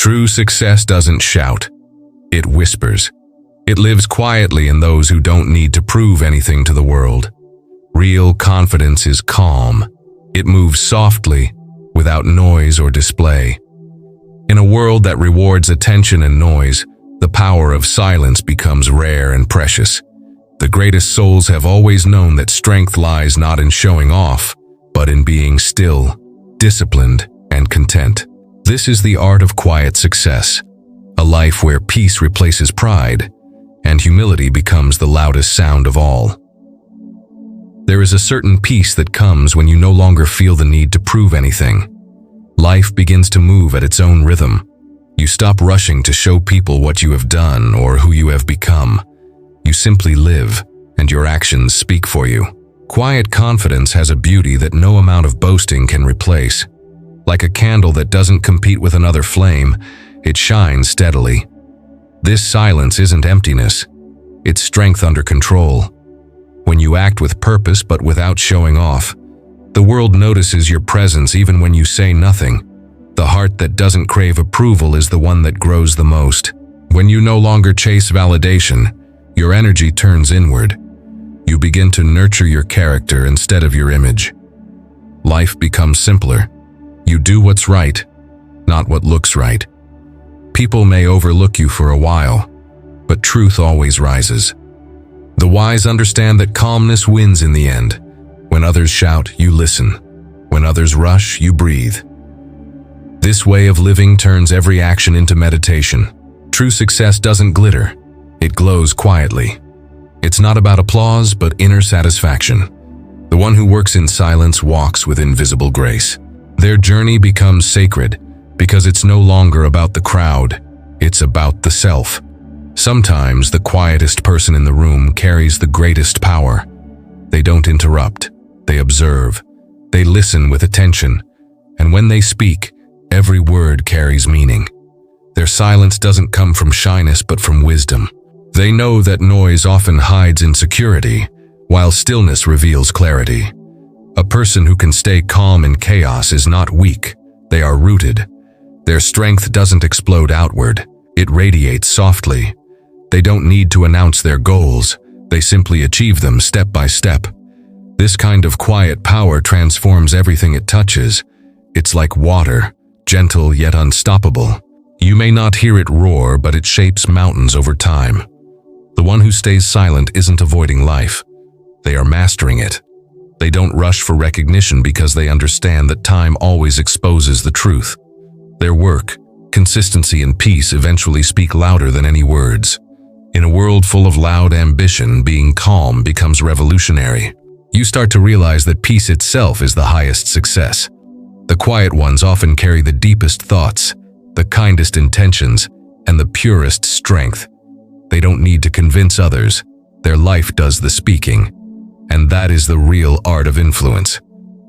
True success doesn't shout. It whispers. It lives quietly in those who don't need to prove anything to the world. Real confidence is calm. It moves softly, without noise or display. In a world that rewards attention and noise, the power of silence becomes rare and precious. The greatest souls have always known that strength lies not in showing off, but in being still, disciplined, and content. This is the art of quiet success, a life where peace replaces pride, and humility becomes the loudest sound of all. There is a certain peace that comes when you no longer feel the need to prove anything. Life begins to move at its own rhythm. You stop rushing to show people what you have done or who you have become. You simply live, and your actions speak for you. Quiet confidence has a beauty that no amount of boasting can replace. Like a candle that doesn't compete with another flame, it shines steadily. This silence isn't emptiness. It's strength under control. When you act with purpose but without showing off, the world notices your presence even when you say nothing. The heart that doesn't crave approval is the one that grows the most. When you no longer chase validation, your energy turns inward. You begin to nurture your character instead of your image. Life becomes simpler. You do what's right, not what looks right. People may overlook you for a while, but truth always rises. The wise understand that calmness wins in the end. When others shout, you listen. When others rush, you breathe. This way of living turns every action into meditation. True success doesn't glitter. It glows quietly. It's not about applause, but inner satisfaction. The one who works in silence walks with invisible grace. Their journey becomes sacred because it's no longer about the crowd. It's about the self. Sometimes the quietest person in the room carries the greatest power. They don't interrupt. They observe. They listen with attention. And when they speak, every word carries meaning. Their silence doesn't come from shyness but from wisdom. They know that noise often hides insecurity, while stillness reveals clarity. A person who can stay calm in chaos is not weak. They are rooted. Their strength doesn't explode outward. It radiates softly. They don't need to announce their goals. They simply achieve them step by step. This kind of quiet power transforms everything it touches. It's like water, gentle yet unstoppable. You may not hear it roar, but it shapes mountains over time. The one who stays silent isn't avoiding life. They are mastering it. They don't rush for recognition because they understand that time always exposes the truth. Their work, consistency, and peace eventually speak louder than any words. In a world full of loud ambition, being calm becomes revolutionary. You start to realize that peace itself is the highest success. The quiet ones often carry the deepest thoughts, the kindest intentions, and the purest strength. They don't need to convince others. Their life does the speaking. And that is the real art of influence.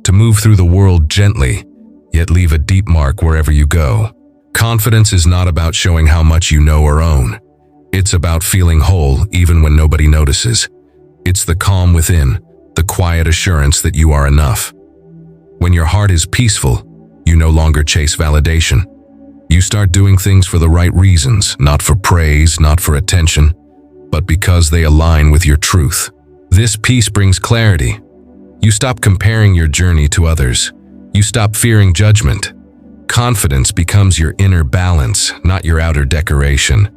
To move through the world gently, yet leave a deep mark wherever you go. Confidence is not about showing how much you know or own. It's about feeling whole even when nobody notices. It's the calm within, the quiet assurance that you are enough. When your heart is peaceful, you no longer chase validation. You start doing things for the right reasons, not for praise, not for attention, but because they align with your truth. This peace brings clarity. You stop comparing your journey to others. You stop fearing judgment. Confidence becomes your inner balance, not your outer decoration.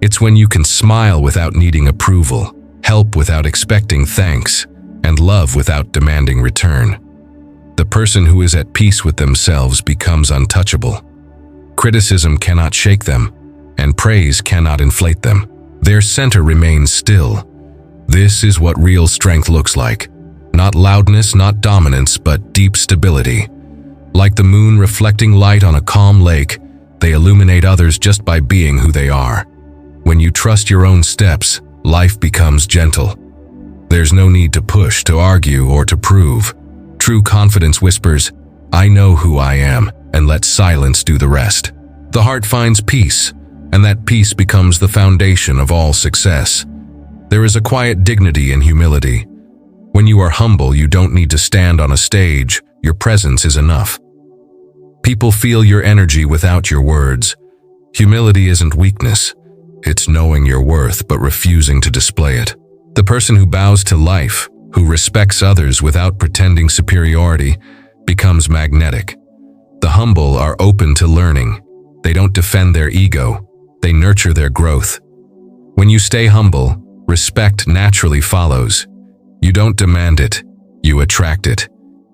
It's when you can smile without needing approval, help without expecting thanks, and love without demanding return. The person who is at peace with themselves becomes untouchable. Criticism cannot shake them, and praise cannot inflate them. Their center remains still. This is what real strength looks like. Not loudness, not dominance, but deep stability. Like the moon reflecting light on a calm lake, they illuminate others just by being who they are. When you trust your own steps, life becomes gentle. There's no need to push, to argue, or to prove. True confidence whispers, "I know who I am," and let silence do the rest. The heart finds peace, and that peace becomes the foundation of all success. There is a quiet dignity in humility. When you are humble, you don't need to stand on a stage. Your presence is enough. People feel your energy without your words. Humility isn't weakness. It's knowing your worth but refusing to display it. The person who bows to life, who respects others without pretending superiority, becomes magnetic. The humble are open to learning. They don't defend their ego. They nurture their growth. When you stay humble, respect naturally follows. You don't demand it, you attract it.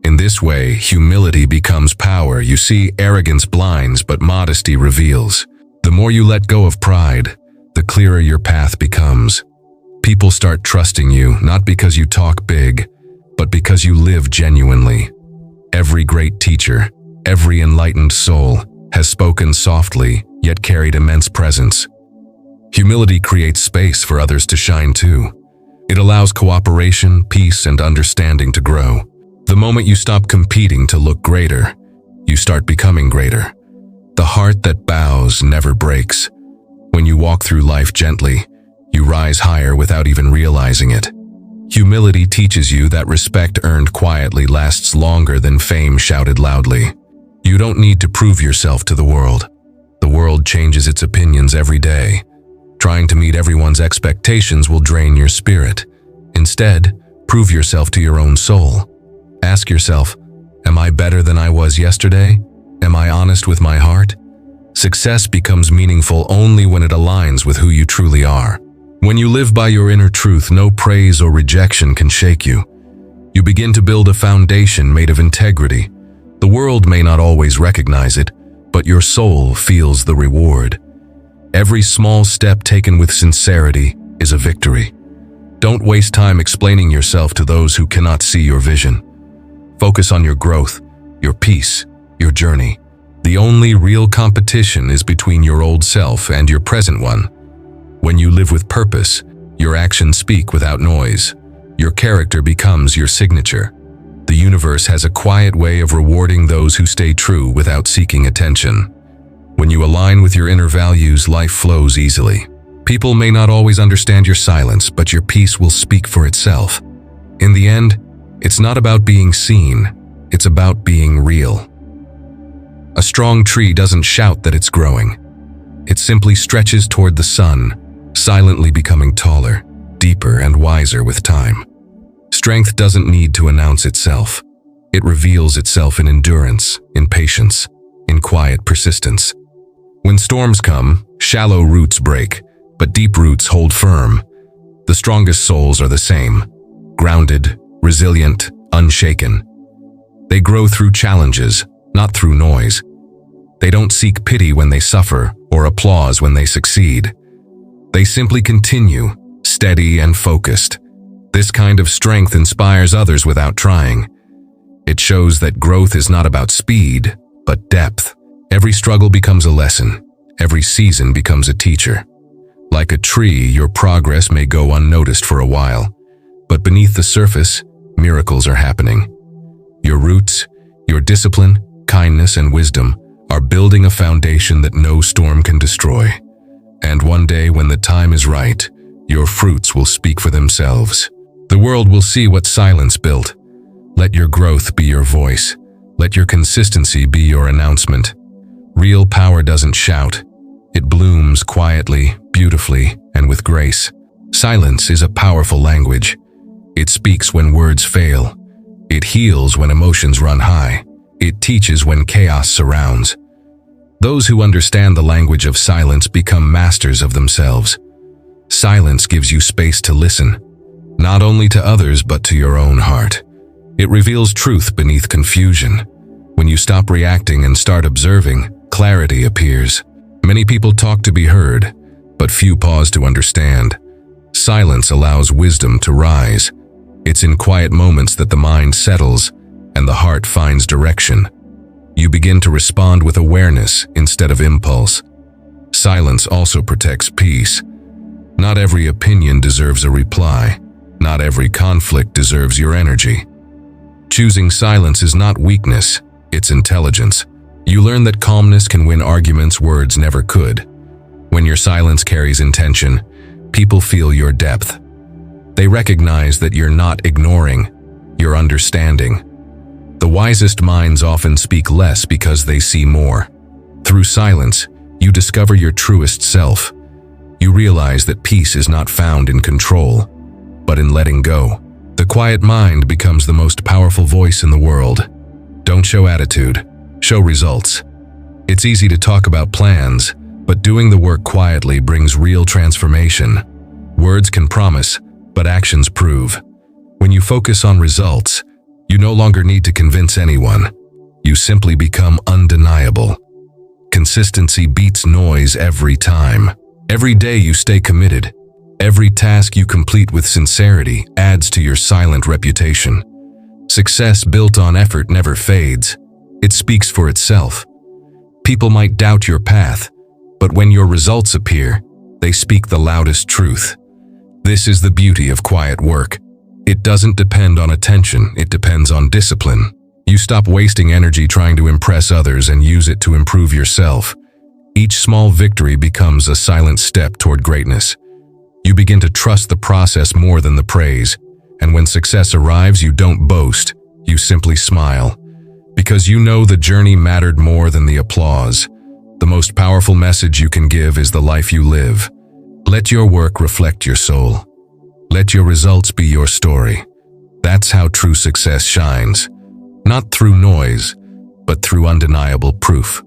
In this way, humility becomes power. You see, arrogance blinds, but modesty reveals. The more you let go of pride, the clearer your path becomes. People start trusting you, not because you talk big, but because you live genuinely. Every great teacher, every enlightened soul, has spoken softly, yet carried immense presence. Humility creates space for others to shine too. It allows cooperation, peace, and understanding to grow. The moment you stop competing to look greater, you start becoming greater. The heart that bows never breaks. When you walk through life gently, you rise higher without even realizing it. Humility teaches you that respect earned quietly lasts longer than fame shouted loudly. You don't need to prove yourself to the world. The world changes its opinions every day. Trying to meet everyone's expectations will drain your spirit. Instead, prove yourself to your own soul. Ask yourself, am I better than I was yesterday? Am I honest with my heart? Success becomes meaningful only when it aligns with who you truly are. When you live by your inner truth, no praise or rejection can shake you. You begin to build a foundation made of integrity. The world may not always recognize it, but your soul feels the reward. Every small step taken with sincerity is a victory. Don't waste time explaining yourself to those who cannot see your vision. Focus on your growth, your peace, your journey. The only real competition is between your old self and your present one. When you live with purpose, your actions speak without noise. Your character becomes your signature. The universe has a quiet way of rewarding those who stay true without seeking attention. When you align with your inner values, life flows easily. People may not always understand your silence, but your peace will speak for itself. In the end, it's not about being seen, it's about being real. A strong tree doesn't shout that it's growing. It simply stretches toward the sun, silently becoming taller, deeper, and wiser with time. Strength doesn't need to announce itself. It reveals itself in endurance, in patience, in quiet persistence. When storms come, shallow roots break, but deep roots hold firm. The strongest souls are the same, grounded, resilient, unshaken. They grow through challenges, not through noise. They don't seek pity when they suffer or applause when they succeed. They simply continue, steady and focused. This kind of strength inspires others without trying. It shows that growth is not about speed, but depth. Every struggle becomes a lesson. Every season becomes a teacher. Like a tree, your progress may go unnoticed for a while, but beneath the surface, miracles are happening. Your roots, your discipline, kindness, and wisdom are building a foundation that no storm can destroy. And one day, when the time is right, your fruits will speak for themselves. The world will see what silence built. Let your growth be your voice. Let your consistency be your announcement. Real power doesn't shout. It blooms quietly, beautifully, and with grace. Silence is a powerful language. It speaks when words fail. It heals when emotions run high. It teaches when chaos surrounds. Those who understand the language of silence become masters of themselves. Silence gives you space to listen, not only to others but to your own heart. It reveals truth beneath confusion. When you stop reacting and start observing, clarity appears. Many people talk to be heard, but few pause to understand. Silence allows wisdom to rise. It's in quiet moments that the mind settles and the heart finds direction. You begin to respond with awareness instead of impulse. Silence also protects peace. Not every opinion deserves a reply. Not every conflict deserves your energy. Choosing silence is not weakness, it's intelligence. You learn that calmness can win arguments words never could. When your silence carries intention, people feel your depth. They recognize that you're not ignoring, you're understanding. The wisest minds often speak less because they see more. Through silence, you discover your truest self. You realize that peace is not found in control, but in letting go. The quiet mind becomes the most powerful voice in the world. Don't show attitude, show results. It's easy to talk about plans, but doing the work quietly brings real transformation. Words can promise, but actions prove. When you focus on results, you no longer need to convince anyone. You simply become undeniable. Consistency beats noise every time. Every day you stay committed. Every task you complete with sincerity adds to your silent reputation. Success built on effort never fades. It speaks for itself. People might doubt your path, but when your results appear, they speak the loudest truth. This is the beauty of quiet work. It doesn't depend on attention, it depends on discipline. You stop wasting energy trying to impress others and use it to improve yourself. Each small victory becomes a silent step toward greatness. You begin to trust the process more than the praise, and when success arrives, you don't boast, you simply smile. Because you know the journey mattered more than the applause. The most powerful message you can give is the life you live. Let your work reflect your soul. Let your results be your story. That's how true success shines. Not through noise, but through undeniable proof.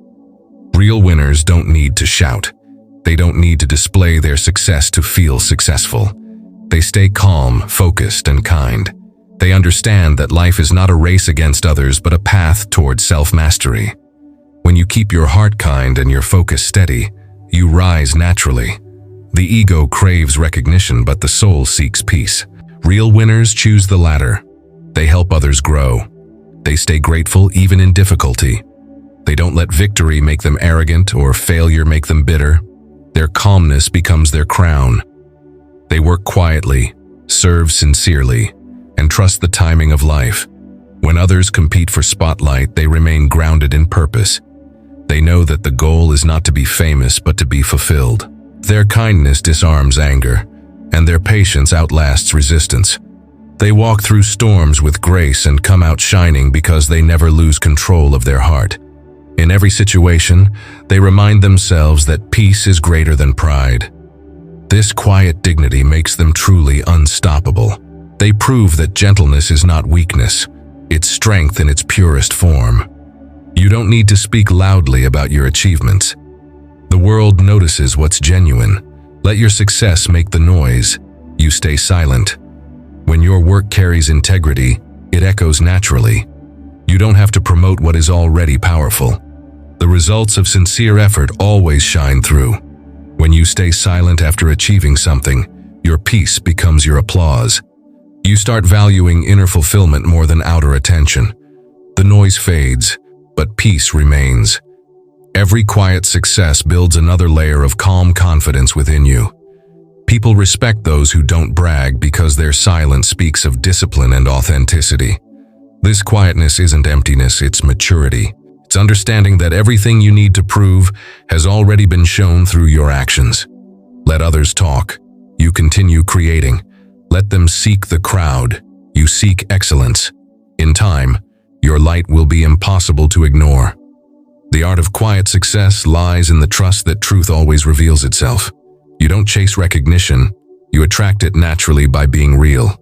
Real winners don't need to shout. They don't need to display their success to feel successful. They stay calm, focused, and kind. They understand that life is not a race against others, but a path toward self-mastery. When you keep your heart kind and your focus steady, you rise naturally. The ego craves recognition, but the soul seeks peace. Real winners choose the latter. They help others grow. They stay grateful even in difficulty. They don't let victory make them arrogant or failure make them bitter. Their calmness becomes their crown. They work quietly, serve sincerely, and trust the timing of life. When others compete for spotlight, they remain grounded in purpose. They know that the goal is not to be famous, but to be fulfilled. Their kindness disarms anger, and their patience outlasts resistance. They walk through storms with grace and come out shining because they never lose control of their heart. In every situation, they remind themselves that peace is greater than pride. This quiet dignity makes them truly unstoppable. They prove that gentleness is not weakness, it's strength in its purest form. You don't need to speak loudly about your achievements. The world notices what's genuine. Let your success make the noise. You stay silent. When your work carries integrity, it echoes naturally. You don't have to promote what is already powerful. The results of sincere effort always shine through. When you stay silent after achieving something, your peace becomes your applause. You start valuing inner fulfillment more than outer attention. The noise fades, but peace remains. Every quiet success builds another layer of calm confidence within you. People respect those who don't brag because their silence speaks of discipline and authenticity. This quietness isn't emptiness, it's maturity. It's understanding that everything you need to prove has already been shown through your actions. Let others talk. You continue creating. Let them seek the crowd. You seek excellence. In time, your light will be impossible to ignore. The art of quiet success lies in the trust that truth always reveals itself. You don't chase recognition, you attract it naturally by being real.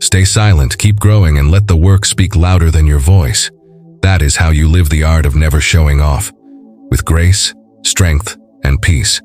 Stay silent, keep growing, and let the work speak louder than your voice. That is how you live the art of never showing off, with grace, strength, and peace.